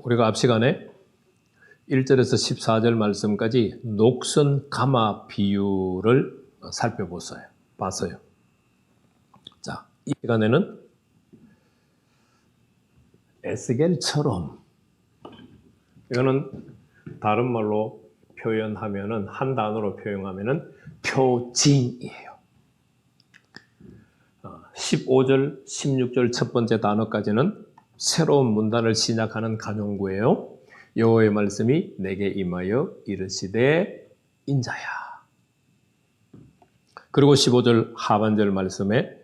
우리가 앞 시간에 1절에서 14절 말씀까지 녹슨 가마 비유를 봤어요. 자, 이 시간에는 에스겔처럼, 이거는 다른 말로 표현하면은, 한 단어로 표현하면은 표징이에요. 15절, 16절 첫 번째 단어까지는 새로운 문단을 시작하는 간용구예요. 여호와의 말씀이 내게 임하여 이르시되 인자야. 그리고 15절 하반절 말씀에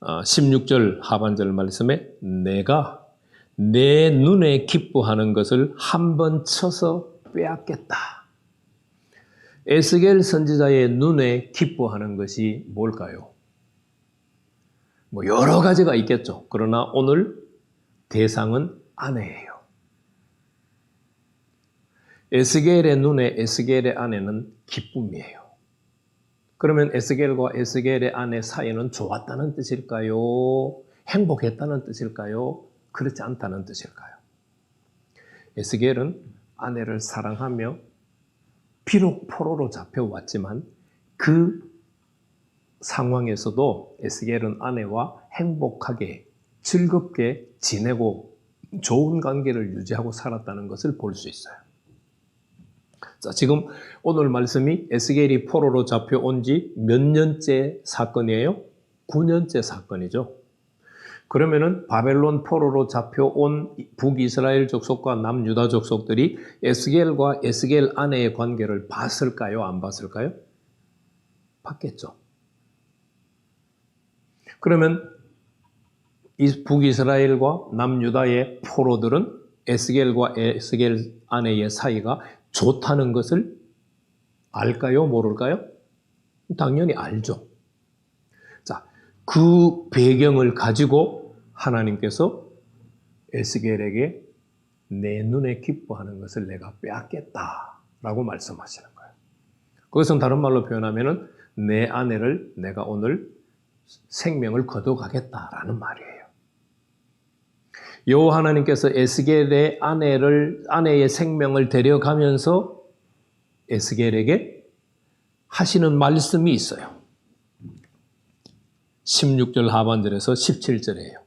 16절 하반절 말씀에 내가 내 눈에 기뻐하는 것을 한 번 쳐서 빼앗겠다. 에스겔 선지자의 눈에 기뻐하는 것이 뭘까요? 여러 가지가 있겠죠. 그러나 오늘 대상은 아내예요. 에스겔의 눈에, 에스겔의 아내는 기쁨이에요. 그러면 에스겔과 에스겔의 아내 사이는 좋았다는 뜻일까요? 행복했다는 뜻일까요? 그렇지 않다는 뜻일까요? 에스겔은 아내를 사랑하며 비록 포로로 잡혀왔지만 그 상황에서도 에스겔은 아내와 행복하게 즐겁게 지내고 좋은 관계를 유지하고 살았다는 것을 볼 수 있어요. 자, 지금 오늘 말씀이 에스겔이 포로로 잡혀온 지 몇 년째 사건이에요? 9년째 사건이죠. 그러면은 바벨론 포로로 잡혀온 북이스라엘 족속과 남유다 족속들이 에스겔과 에스겔 아내의 관계를 봤을까요? 안 봤을까요? 봤겠죠. 그러면 이 북이스라엘과 남유다의 포로들은 에스겔과 에스겔 아내의 사이가 좋다는 것을 알까요? 모를까요? 당연히 알죠. 자, 그 배경을 가지고 하나님께서 에스겔에게 내 눈에 기뻐하는 것을 내가 빼앗겠다라고 말씀하시는 거예요. 그것은 다른 말로 표현하면은 내 아내를 내가 오늘 생명을 거둬가겠다라는 말이에요. 여호와 하나님께서 에스겔의 아내의 생명을 데려가면서 에스겔에게 하시는 말씀이 있어요. 16절 하반절에서 17절이에요.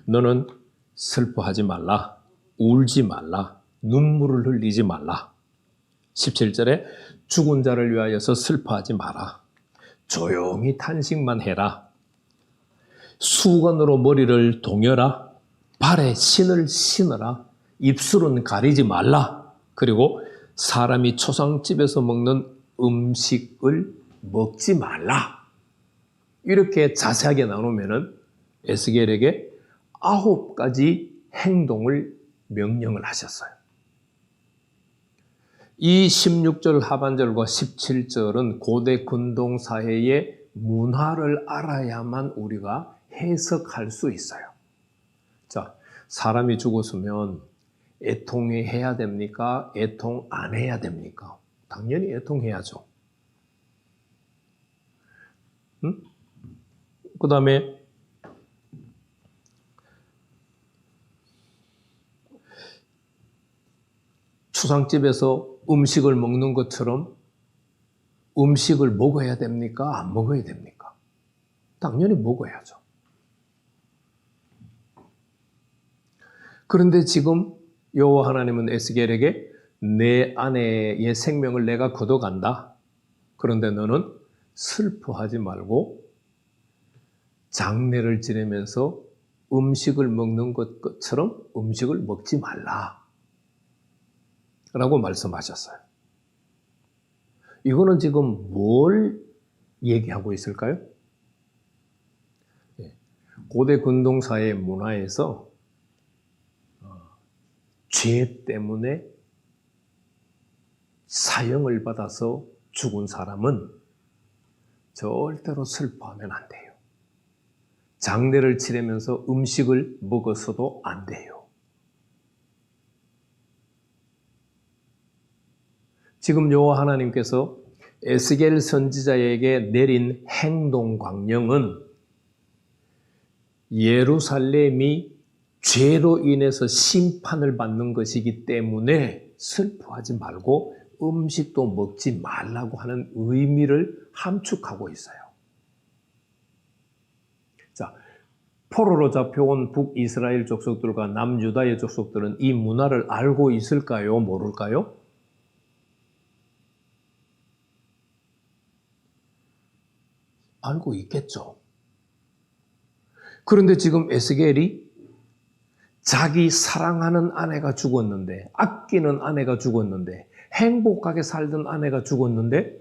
너는 슬퍼하지 말라, 울지 말라, 눈물을 흘리지 말라. 17절에 죽은 자를 위하여서 슬퍼하지 마라. 조용히 탄식만 해라. 수건으로 머리를 동여라. 발에 신을 신어라. 입술은 가리지 말라. 그리고 사람이 초상집에서 먹는 음식을 먹지 말라. 이렇게 자세하게 나누면은 에스겔에게 9가지 행동을 명령을 하셨어요. 이 16절 하반절과 17절은 고대 근동 사회의 문화를 알아야만 우리가 해석할 수 있어요. 자, 사람이 죽었으면 애통해야 됩니까? 애통 안 해야 됩니까? 당연히 애통해야죠. 그 다음에 추상집에서 음식을 먹는 것처럼 음식을 먹어야 됩니까? 안 먹어야 됩니까? 당연히 먹어야죠. 그런데 지금 여호와 하나님은 에스겔에게 내 아내의 생명을 내가 거둬간다. 그런데 너는 슬퍼하지 말고 장례를 지내면서 음식을 먹는 것처럼 음식을 먹지 말라. 라고 말씀하셨어요. 이거는 지금 뭘 얘기하고 있을까요? 고대 근동사회 문화에서 죄 때문에 사형을 받아서 죽은 사람은 절대로 슬퍼하면 안 돼요. 장례를 치르면서 음식을 먹어서도 안 돼요. 지금 여호와 하나님께서 에스겔 선지자에게 내린 행동 광령은 예루살렘이 죄로 인해서 심판을 받는 것이기 때문에 슬퍼하지 말고 음식도 먹지 말라고 하는 의미를 함축하고 있어요. 자, 포로로 잡혀온 북이스라엘 족속들과 남유다의 족속들은 이 문화를 알고 있을까요? 모를까요? 알고 있겠죠. 그런데 지금 에스겔이 자기 사랑하는 아내가 죽었는데, 아끼는 아내가 죽었는데, 행복하게 살던 아내가 죽었는데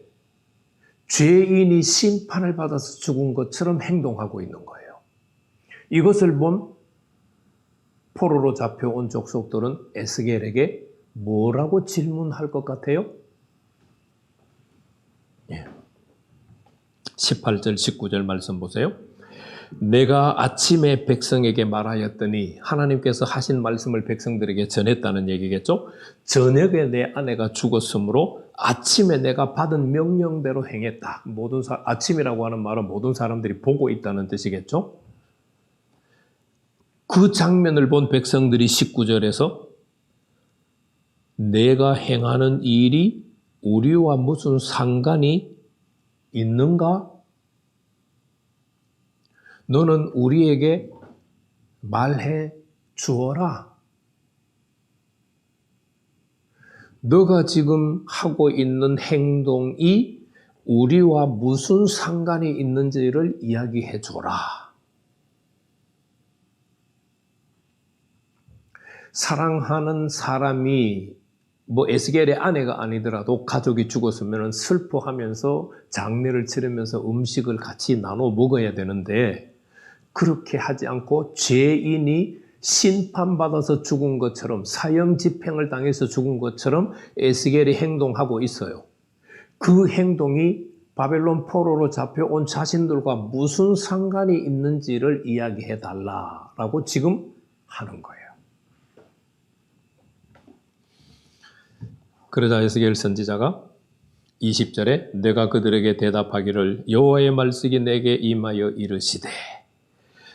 죄인이 심판을 받아서 죽은 것처럼 행동하고 있는 거예요. 이것을 본 포로로 잡혀온 족속들은 에스겔에게 뭐라고 질문할 것 같아요? 18절, 19절 말씀 보세요. 내가 아침에 백성에게 말하였더니, 하나님께서 하신 말씀을 백성들에게 전했다는 얘기겠죠? 저녁에 내 아내가 죽었으므로 아침에 내가 받은 명령대로 행했다. 아침이라고 하는 말은 모든 사람들이 보고 있다는 뜻이겠죠? 그 장면을 본 백성들이 19절에서 내가 행하는 일이 우리와 무슨 상관이 있는가? 너는 우리에게 말해 주어라. 너가 지금 하고 있는 행동이 우리와 무슨 상관이 있는지를 이야기해 줘라. 사랑하는 사람이 에스겔의 아내가 아니더라도 가족이 죽었으면 슬퍼하면서 장례를 치르면서 음식을 같이 나눠 먹어야 되는데, 그렇게 하지 않고 죄인이 심판받아서 죽은 것처럼, 사형 집행을 당해서 죽은 것처럼 에스겔이 행동하고 있어요. 그 행동이 바벨론 포로로 잡혀온 자신들과 무슨 상관이 있는지를 이야기해 달라라고 지금 하는 거예요. 그러자 에스겔 선지자가 20절에 내가 그들에게 대답하기를 여호와의 말씀이 내게 임하여 이르시되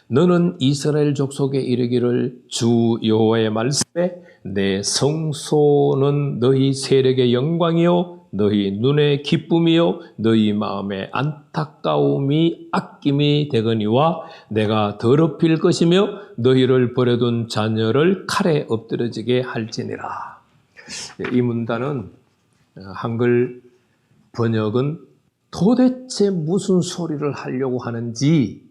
너는 이스라엘 족속에 이르기를 주 여호와의 말씀에 내 성소는 너희 세력의 영광이요 너희 눈의 기쁨이요 너희 마음의 안타까움이 아낌이 되거니와 내가 더럽힐 것이며 너희를 버려둔 자녀를 칼에 엎드러지게 할지니라. 이 문단은 한글 번역은 도대체 무슨 소리를 하려고 하는지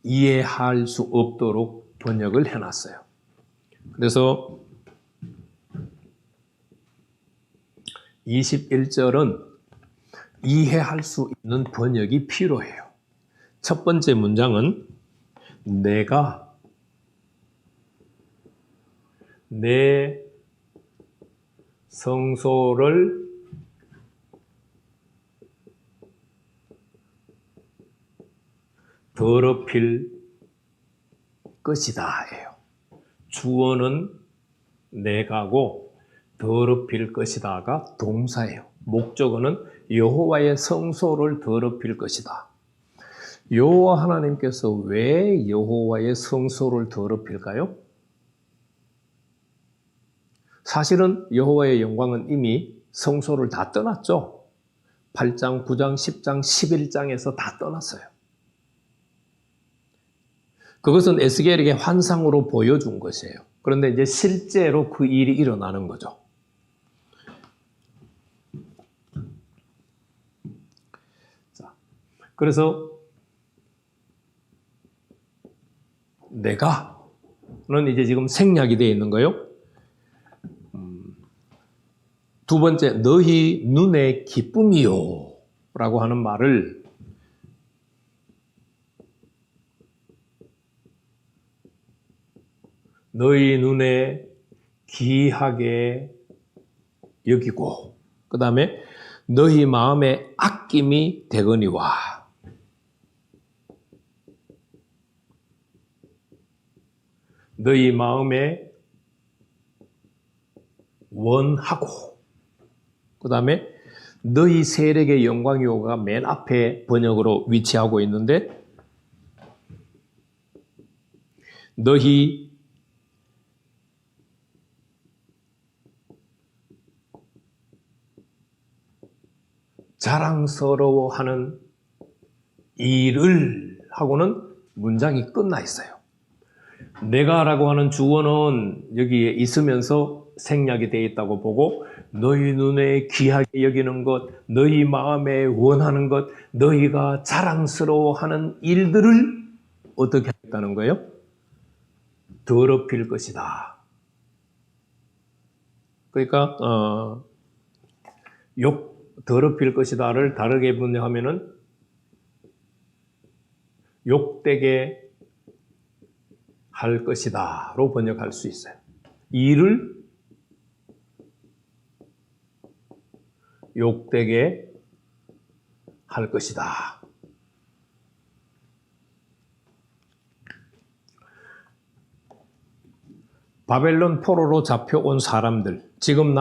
이해할 수 없도록 번역을 해놨어요. 그래서 21절은 이해할 수 있는 번역이 필요해요. 첫 번째 문장은 내가 내 성소를 더럽힐 것이다 예요. 주어는 내가고 더럽힐 것이다가 동사예요. 목적어는 여호와의 성소를 더럽힐 것이다. 여호와 하나님께서 왜 여호와의 성소를 더럽힐까요? 사실은 여호와의 영광은 이미 성소를 다 떠났죠. 8장, 9장, 10장, 11장에서 다 떠났어요. 그것은 에스겔에게 환상으로 보여준 것이에요. 그런데 이제 실제로 그 일이 일어나는 거죠. 자, 그래서 내가는 이제 지금 생략이 되어 있는 거예요. 두 번째, 너희 눈의 기쁨이요 라고 하는 말을 너희 눈에 귀하게 여기고, 그 다음에 너희 마음에 아낌이 되거니와 너희 마음에 원하고, 그 다음에 너희 세력의 영광이오가 맨 앞에 번역으로 위치하고 있는데, 너희 자랑스러워하는 일을 하고는 문장이 끝나 있어요. 내가라고 하는 주어는 여기에 있으면서 생략이 되어 있다고 보고 너희 눈에 귀하게 여기는 것, 너희 마음에 원하는 것, 너희가 자랑스러워하는 일들을 어떻게 하겠다는 거예요? 더럽힐 것이다. 그러니까 더럽힐 것이다를 다르게 번역하면은 욕되게 할 것이다로 번역할 수 있어요. 이를 욕되게 할 것이다. 바벨론 포로로 잡혀온 사람들, 지금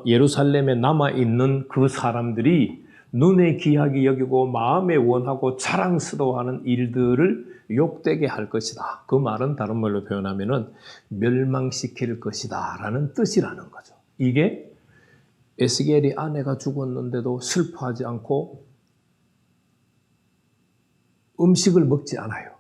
예루살렘에 남아있는 그 사람들이 눈에 귀하게 여기고 마음에 원하고 자랑스러워하는 일들을 욕되게 할 것이다. 그 말은 다른 말로 표현하면은 멸망시킬 것이다 라는 뜻이라는 거죠. 이게 에스겔이 아내가 죽었는데도 슬퍼하지 않고 음식을 먹지 않아요.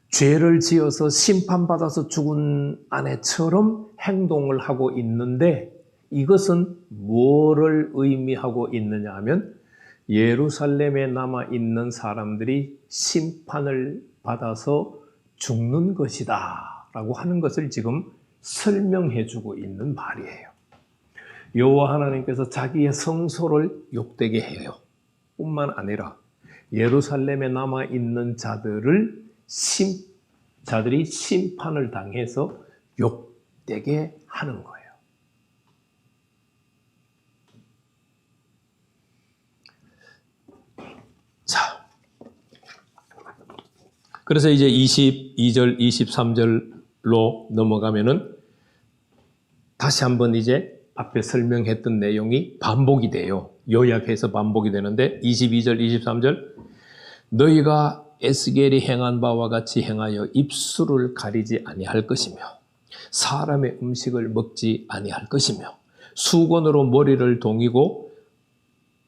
죄를 지어서 심판받아서 죽은 아내처럼 행동을 하고 있는데 이것은 뭐를 의미하고 있느냐 하면 예루살렘에 남아있는 사람들이 심판을 받아서 죽는 것이다 라고 하는 것을 지금 설명해 주고 있는 말이에요. 여호와 하나님께서 자기의 성소를 욕되게 해요. 뿐만 아니라 예루살렘에 남아있는 자들이 심판을 당해서 욕되게 하는 거예요. 자, 그래서 이제 22절, 23절로 넘어가면은 다시 한번 이제 앞에 설명했던 내용이 반복이 돼요. 요약해서 반복이 되는데 22절, 23절 너희가 에스겔이 행한 바와 같이 행하여 입술을 가리지 아니할 것이며 사람의 음식을 먹지 아니할 것이며 수건으로 머리를 동이고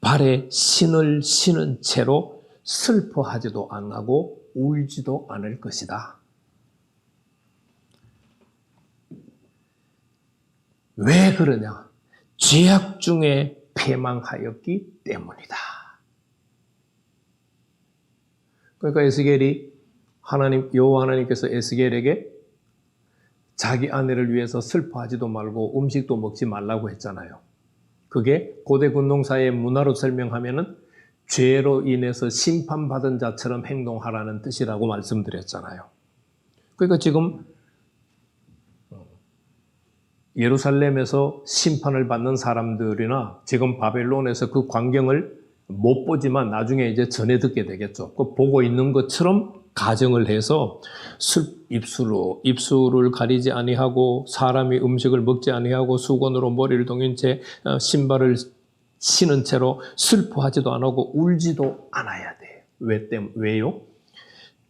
발에 신을 신은 채로 슬퍼하지도 않고 울지도 않을 것이다. 왜 그러냐? 죄악 중에 패망하였기 때문이다. 그러니까 여호와 하나님께서 에스겔에게 자기 아내를 위해서 슬퍼하지도 말고 음식도 먹지 말라고 했잖아요. 그게 고대 군동사의 문화로 설명하면은 죄로 인해서 심판받은 자처럼 행동하라는 뜻이라고 말씀드렸잖아요. 그러니까 지금 예루살렘에서 심판을 받는 사람들이나 지금 바벨론에서 그 광경을 못 보지만 나중에 이제 전해 듣게 되겠죠. 그 보고 있는 것처럼 가정을 해서 입술을 가리지 아니하고 사람이 음식을 먹지 아니하고 수건으로 머리를 동인 채 신발을 신은 채로 슬퍼하지도 않고 울지도 않아야 돼요. 왜요?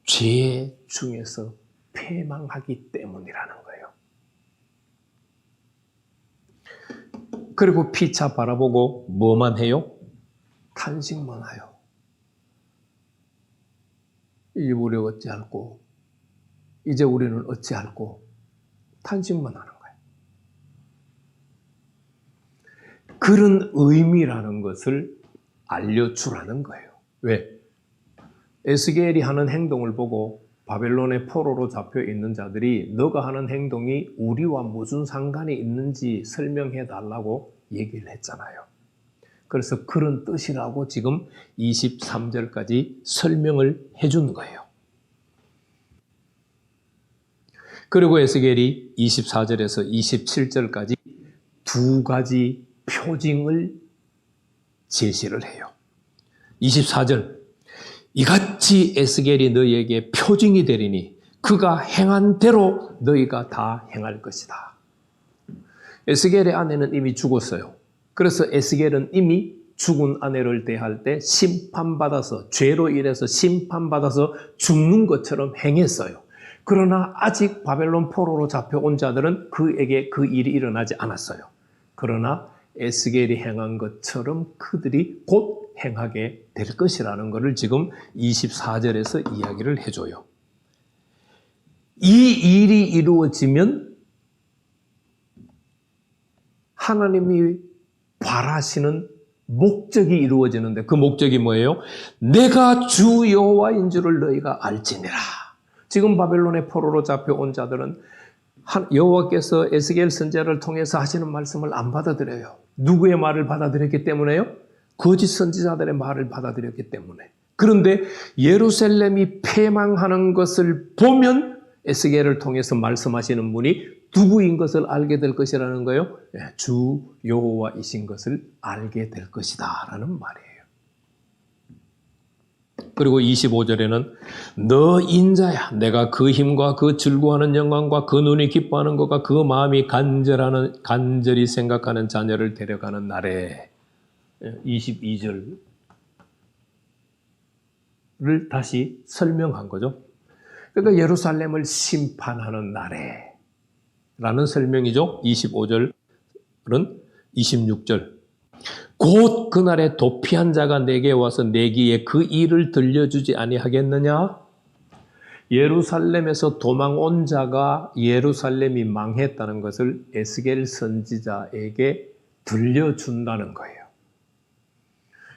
죄 중에서 패망하기 때문이라는 거예요. 그리고 피차 바라보고 뭐만 해요? 탄식만 해요. 이제 우리 어찌할꼬? 이제 우리는 어찌할꼬? 탄식만 하는 거예요. 그런 의미라는 것을 알려주라는 거예요. 왜? 에스겔이 하는 행동을 보고 바벨론의 포로로 잡혀 있는 자들이 너가 하는 행동이 우리와 무슨 상관이 있는지 설명해 달라고 얘기를 했잖아요. 그래서 그런 뜻이라고 지금 23절까지 설명을 해준 거예요. 그리고 에스겔이 24절에서 27절까지 두 가지 표징을 제시를 해요. 24절 이같이 에스겔이 너희에게 표징이 되리니 그가 행한 대로 너희가 다 행할 것이다. 에스겔의 아내는 이미 죽었어요. 그래서 에스겔은 이미 죽은 아내를 대할 때 심판받아서 죄로 인해서 심판받아서 죽는 것처럼 행했어요. 그러나 아직 바벨론 포로로 잡혀온 자들은 그에게 그 일이 일어나지 않았어요. 그러나 에스겔이 행한 것처럼 그들이 곧 행하게 될 것이라는 것을 지금 24절에서 이야기를 해줘요. 이 일이 이루어지면 하나님이 바라시는 목적이 이루어지는데 그 목적이 뭐예요? 내가 주 여호와인 줄을 너희가 알지니라. 지금 바벨론의 포로로 잡혀온 자들은 여호와께서 에스겔 선지자를 통해서 하시는 말씀을 안 받아들여요. 누구의 말을 받아들였기 때문에요? 거짓 선지자들의 말을 받아들였기 때문에. 그런데 예루살렘이 패망하는 것을 보면 에스겔을 통해서 말씀하시는 분이 누구인 것을 알게 될 것이라는 거예요. 주 여호와이신 것을 알게 될 것이다 라는 말이에요. 그리고 25절에는 너 인자야 내가 그 힘과 그 즐거워하는 영광과 그 눈이 기뻐하는 것과 그 마음이 간절히 생각하는 자녀를 데려가는 날에 22절을 다시 설명한 거죠. 그러니까 예루살렘을 심판하는 날에 라는 설명이죠. 25절은 26절. 곧 그날에 도피한 자가 내게 와서 내 귀에 그 일을 들려주지 아니하겠느냐? 예루살렘에서 도망 온 자가 예루살렘이 망했다는 것을 에스겔 선지자에게 들려준다는 거예요.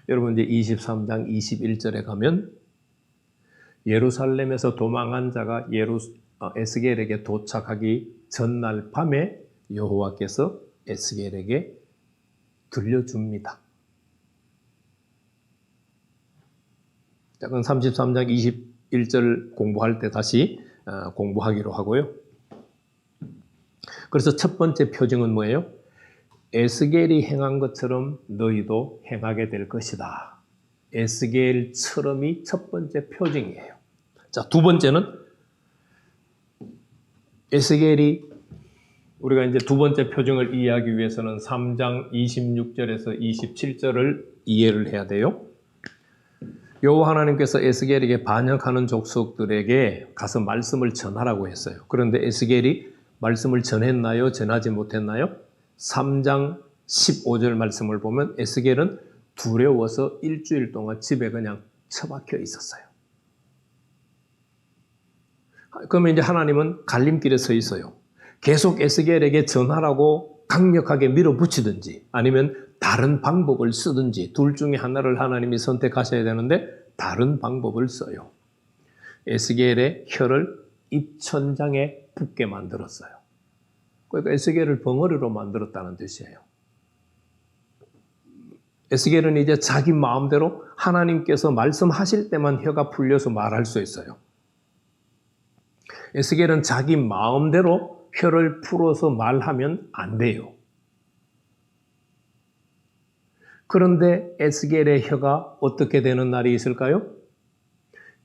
여러분 이제 23장 21절에 가면 예루살렘에서 도망한 자가 에스겔에게 도착하기 전날 밤에 여호와께서 에스겔에게 들려줍니다. 자, 그럼 33장 21절 공부할 때 다시 공부하기로 하고요. 그래서 첫 번째 표징은 뭐예요? 에스겔이 행한 것처럼 너희도 행하게 될 것이다. 에스겔처럼이 첫 번째 표징이에요. 자, 두 번째는 에스겔이 우리가 이제 두 번째 표징을 이해하기 위해서는 3장 26절에서 27절을 이해를 해야 돼요. 여호와 하나님께서 에스겔에게 반역하는 족속들에게 가서 말씀을 전하라고 했어요. 그런데 에스겔이 말씀을 전했나요? 전하지 못했나요? 3장 15절 말씀을 보면 에스겔은 두려워서 일주일 동안 집에 그냥 처박혀 있었어요. 그러면 이제 하나님은 갈림길에 서 있어요. 계속 에스겔에게 전하라고 강력하게 밀어붙이든지 아니면 다른 방법을 쓰든지 둘 중에 하나를 하나님이 선택하셔야 되는데 다른 방법을 써요. 에스겔의 혀를 입천장에 붙게 만들었어요. 그러니까 에스겔을 벙어리로 만들었다는 뜻이에요. 에스겔은 이제 자기 마음대로 하나님께서 말씀하실 때만 혀가 풀려서 말할 수 있어요. 에스겔은 자기 마음대로 혀를 풀어서 말하면 안 돼요. 그런데 에스겔의 혀가 어떻게 되는 날이 있을까요?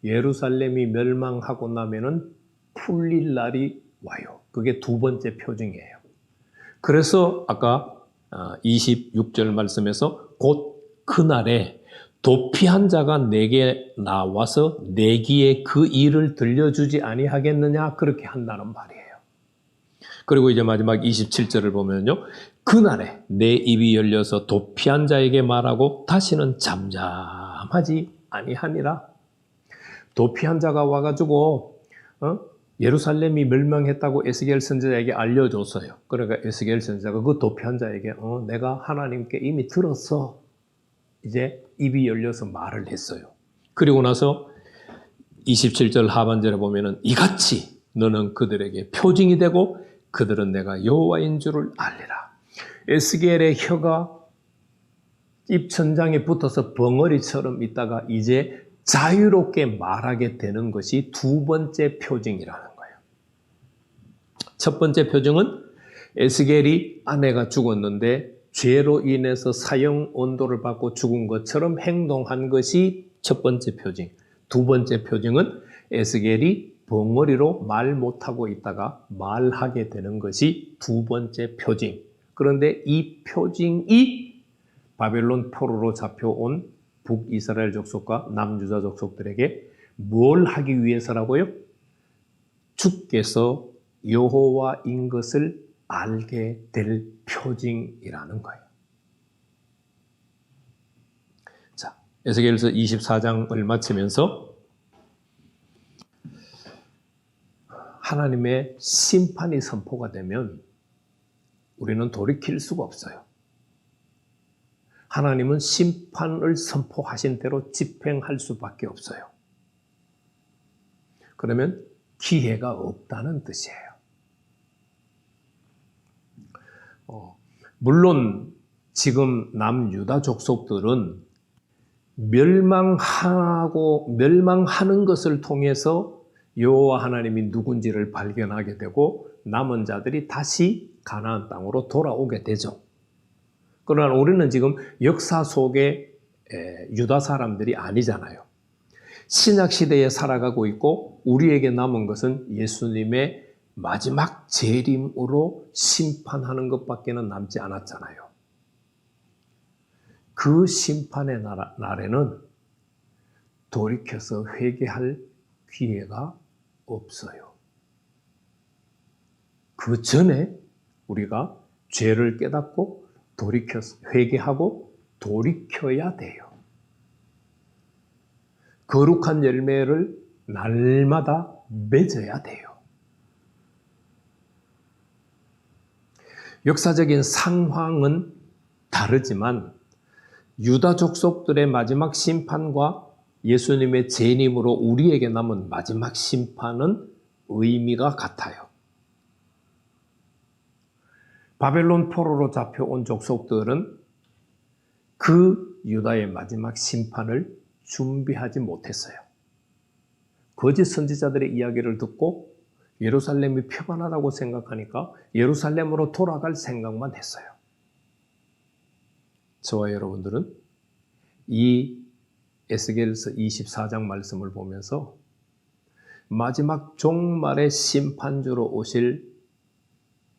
예루살렘이 멸망하고 나면은 풀릴 날이 와요. 그게 두 번째 표징이에요. 그래서 아까 26절 말씀에서 곧 그날에 도피한 자가 내게 나와서 내 귀에 그 일을 들려주지 아니하겠느냐 그렇게 한다는 말이에요. 그리고 이제 마지막 27절을 보면요. 그날에 내 입이 열려서 도피한 자에게 말하고 다시는 잠잠하지 아니하니라. 도피한 자가 와가지고 예루살렘이 멸망했다고 에스겔 선지자에게 알려줬어요. 그러니까 에스겔 선지자가 그 도피한 자에게 내가 하나님께 이미 들었어. 이제 입이 열려서 말을 했어요. 그리고 나서 27절 하반절에 보면은 이같이 너는 그들에게 표징이 되고 그들은 내가 여호와인 줄을 알리라. 에스겔의 혀가 입천장에 붙어서 벙어리처럼 있다가 이제 자유롭게 말하게 되는 것이 두 번째 표징이라는 거예요. 첫 번째 표징은 에스겔이 아내가 죽었는데 죄로 인해서 사형 온도를 받고 죽은 것처럼 행동한 것이 첫 번째 표징. 두 번째 표징은 에스겔이 벙어리로 말 못하고 있다가 말하게 되는 것이 두 번째 표징. 그런데 이 표징이 바벨론 포로로 잡혀온 북이스라엘 족속과 남유다 족속들에게 뭘 하기 위해서라고요? 주께서 여호와인 것을 알게 될 표징이라는 거예요. 에스겔서 24장을 마치면서 하나님의 심판이 선포가 되면 우리는 돌이킬 수가 없어요. 하나님은 심판을 선포하신 대로 집행할 수밖에 없어요. 그러면 기회가 없다는 뜻이에요. 물론 지금 남유다 족속들은 멸망하는 것을 통해서 여호와 하나님이 누군지를 발견하게 되고 남은 자들이 다시 가나안 땅으로 돌아오게 되죠. 그러나 우리는 지금 역사 속에 유다 사람들이 아니잖아요. 신약 시대에 살아가고 있고 우리에게 남은 것은 예수님의 마지막 재림으로 심판하는 것밖에는 남지 않았잖아요. 그 심판의 날에는 돌이켜서 회개할 기회가 없어요. 그 전에 우리가 죄를 깨닫고 돌이켜서 회개하고 돌이켜야 돼요. 거룩한 열매를 날마다 맺어야 돼요. 역사적인 상황은 다르지만 유다 족속들의 마지막 심판과 예수님의 재림으로 우리에게 남은 마지막 심판은 의미가 같아요. 바벨론 포로로 잡혀온 족속들은 그 유다의 마지막 심판을 준비하지 못했어요. 거짓 선지자들의 이야기를 듣고 예루살렘이 평안하다고 생각하니까 예루살렘으로 돌아갈 생각만 했어요. 저와 여러분들은 이 에스겔서 24장 말씀을 보면서 마지막 종말의 심판주로 오실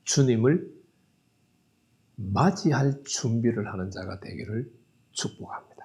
주님을 맞이할 준비를 하는 자가 되기를 축복합니다.